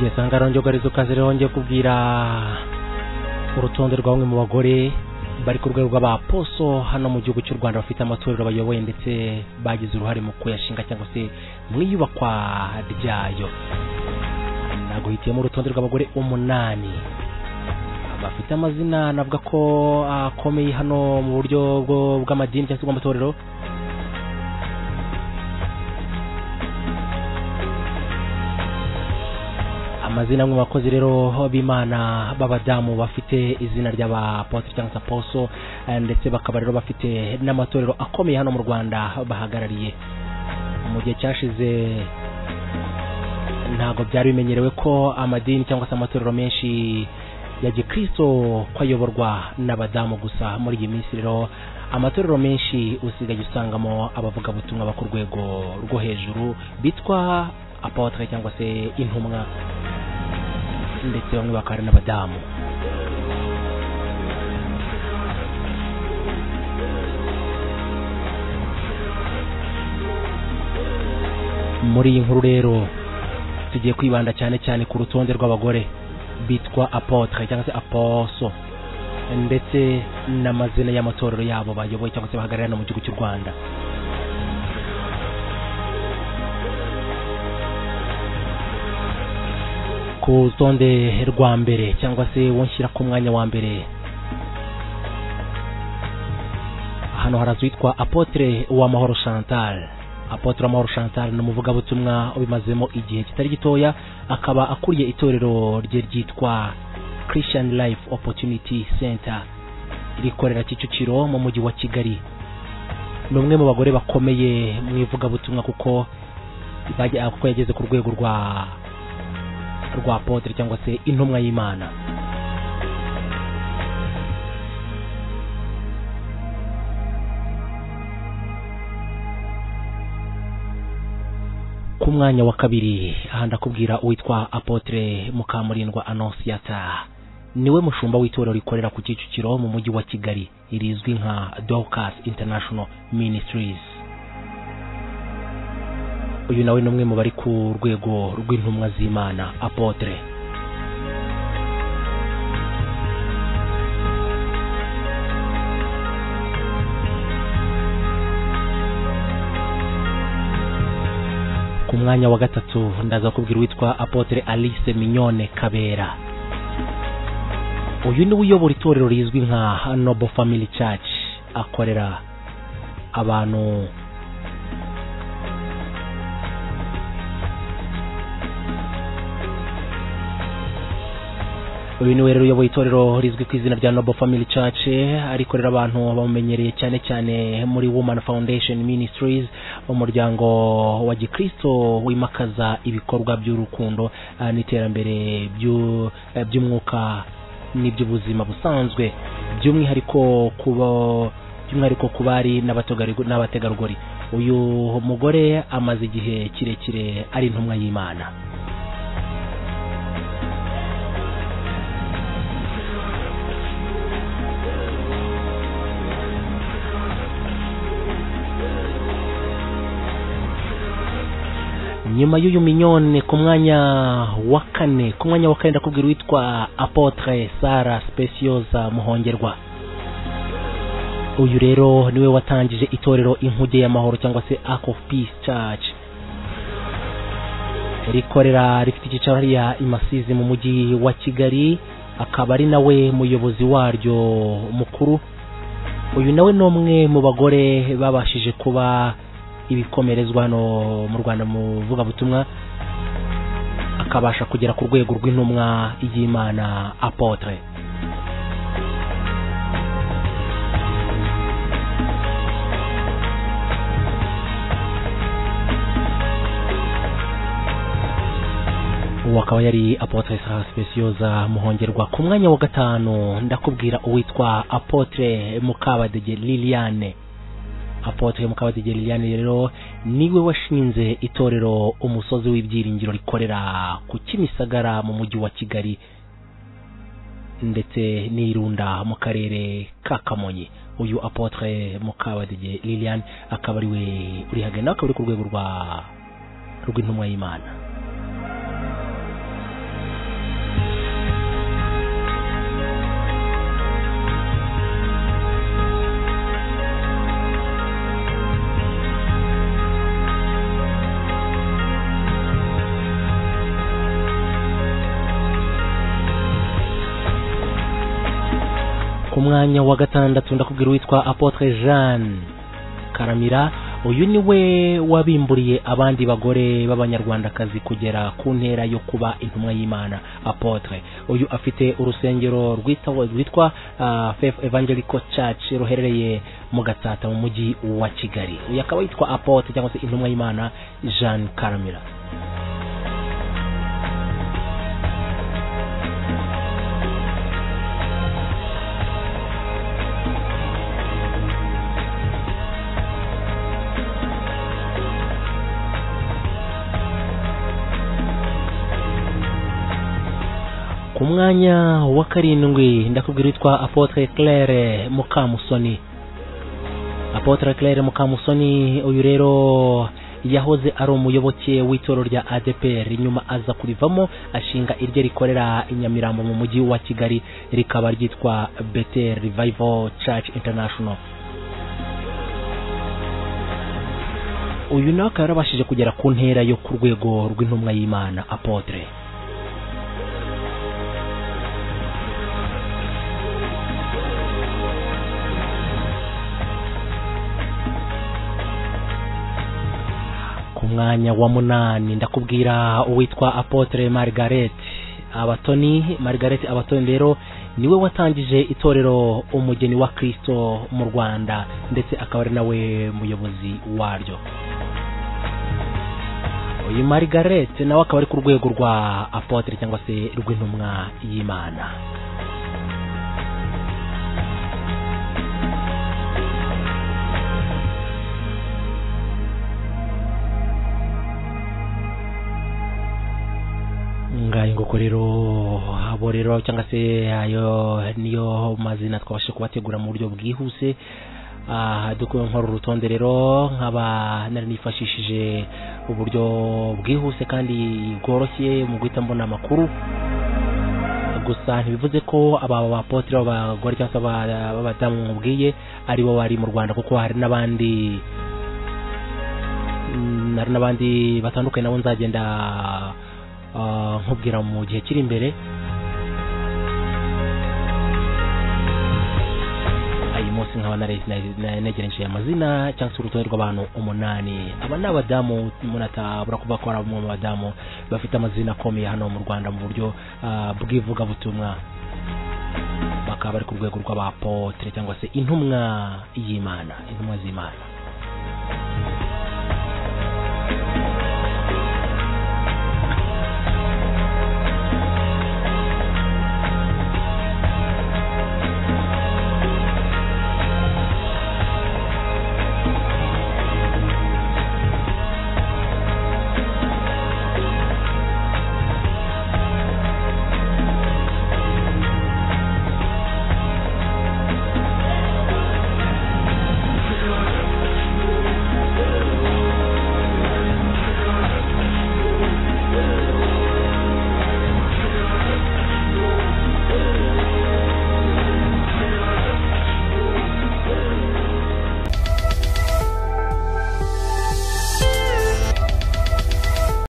Yesanga ronjogarizo kazi ronje kubwira urutonde rwa bamwe mu bagore bari ku rwego rw'abaposo hano mu gihugu cy'u Rwanda bafite amatorero bayoboye ndetse bagize uruhare mu kuyashinga cyangwa se mu iyubakwa ryayo. Naguhitiyemo urutonde rw'abagore 8 bafite amazina navuga ko akomeye hano mu buryo bw'amadini cyangwa se bw'amatorero. Amazina amwe bakozi rero b'Imana b'abadamu bafite izina ry'abapotre cyangwa aposo ndetse bakaba rero bafite n'amatorero akomeye hano mu Rwanda bahagarariye. Mu gihe cyashize ntago byari bimenyerewe ko amadini cyangwa se amatorero menshi ya Gikristo kwayoborwa n'abadamu gusa. Muri iyi minsi rero amatorero menshi usigaye usangamo abavuga butumwa bakuru rwego rwo hejuru bitwa apotre cyangwa se intumwa ndetse bamwe bakari n'abadamu. Muri iyi nkuru rero tugiye kwibanda cyane ku rutonde rw'abagore bitwa apotre cyangwa se aposo ndetse n'amazina y'amatorero yabo bayoboye cyangwa se bahagararira mu gihugu cy'u Rwanda. Ku rutonde rwa mbere cyangwa se wonshyira ku mwanya wa mbere hano harazwitwa apotre Uwamahoro Chantal. Apotre Uwamahoro Chantal ni umuvugabutumwa ubimazemo igihe kitari gitoya, akaba akuriye itorero rye ryitwa Christian Life Opportunity Center rikorera Kicukiro mu mujyi wa Kigali. Ni umwe mu bagore bakomeye mu ivugabutumwa kuko yageze ku rwego rwa apotre cyangwa se intumwa y'Imana. Ku mwanya wa kabiri ndakubwira uwitwa apotre Mukamurindwa Annonciata. Niwe mushumba w'itorero rikorera ku Kicukiro mu mujyi wa Kigali irizwi nka Dorcas International Ministries. Uyu nawe numwe mu bari ku rwego rw'intumwa z'Imana apotre. Ku mwanya wa gatatu ndaza kubwira witwa apotre Alice Mignone Kabera. Uyu ni uyobora itorero rizwi nka Noble Family Church, akorera abantu uyu ni rero uyoboye itorero rizwi ku izina rya Noble Family Church, arikorera abantu bamumenyereye cyane muri Woman Foundation Ministries, umuryango wa Gikristo wimakaza ibikorwa by'urukundo n'iterambere by'umwuka n'iby'ubuzima busanzwe, by'umwihariko ku bari n'abategarugori. Uyu mugore amaze igihe kirekire ari intumwa y'Imana. Nyuma y'uyu Mignone ku mwanya wa kane ndakubwira witwa apotre Sara Speciosa Muhongerwa. Uyu rero niwe watangije itorero Inkuge y'Amahoro cyangwa se Ark of Peace Church, rikorera rifite icyicaro hariya Imasizi mu mujyi wa Kigali, akaba ari nawe muyobozi waryo mukuru. Uyu nawe ni umwe mu bagore babashije kuba ibikomerezwa hano mu Rwanda mu vugabutumwa, akabasha kugera ku rwego rw'intumwa y'Imana apotre. Uwo akaba yari apotre Sara Speciosa Muhongerwa. Ku mwanya wa gatanu ndakubwira uwitwa apotre Mukabadege Liliane. Apotre Mukabadege Liliane rero niwe washinze itorero Umusozi w'Ibyiringiro rikorera ku Kimisagara mu mujyi wa Kigali ndetse n'Irunda mu karere ka Kamonyi. Uyu apotre Mukabadege Liliane akaba ari we uri hagenda, akaba ari ku rwego rw'intumwa y'Imana. mwanya wa gatandatu ndakubwira witwa Apotre Jean Karamira. Uyu niwe wabimburiye abandi bagore b'abanyarwandakazi kugera ku ntera yo kuba intumwa y'Imana. Apotre uyu afite urusengero rwitwa Faith Evangelical Church ruherereye mu Gatsata mu mujyi wa Kigali. Uyu akaba yitwa Apotre cyangwa se intumwa y'Imana Jean Karamira. Ku mwanya wa karindwi ndakubwira witwa Apotre Claire Mukamusoni. Apotre Claire Mukamusoni uyu rero yahoze ari umuyoboke w'itoro rya ADPR, nyuma aza kurivamo ashinga irye rikorera i Nyamirambo mu mujyi wa Kigali, rikaba ryitwa Bethel Revival Church International. Uyu nawe akaba yarabashije kugera ku ntera yo ku rwego rw'intumwa y'Imana. Apotre mwanya wa munani ndakubwira uwitwa Apotre Margaret Abatoni. Margaret Abatoni rero niwe watangije itorero Umugeni wa Kristo mu Rwanda, ndetse akaba ari nawe muyobozi waryo. Uyu Margaret nawe akaba ari ku rwego rwa Apotre cyangwa se rw'intumwa y'Imana. Ngoko rero abo rero cyangwa se ayo niyo mazina twabashe kubategura mu buryo bwihuse. Dukwiye nkora urutonde rero nkaba nari nifashishije uburyo bwihuse kandi bworoshye mu guhita mbona amakuru. Gusa ntibivuze ko aba Apotre b'abagore cyangwa b'abadamu mubwiye ari bo bari mu Rwanda, kuko hari n'abandi batandukanye nabo nzagenda nkubwira mu gihe kiri imbere. Ayi munsi nkaba negereje amazina cyangwa se urutonde rw'abantu 8. Aba n'abadamu munatabura kuba ko ari mu badamu bafite amazina akomeye hano mu Rwanda mu buryo bw'ivuga butumwa, bakaba bari ku rwego rw'Abapotre cyangwa se intumwa y'Imana, intumwa z'Imana.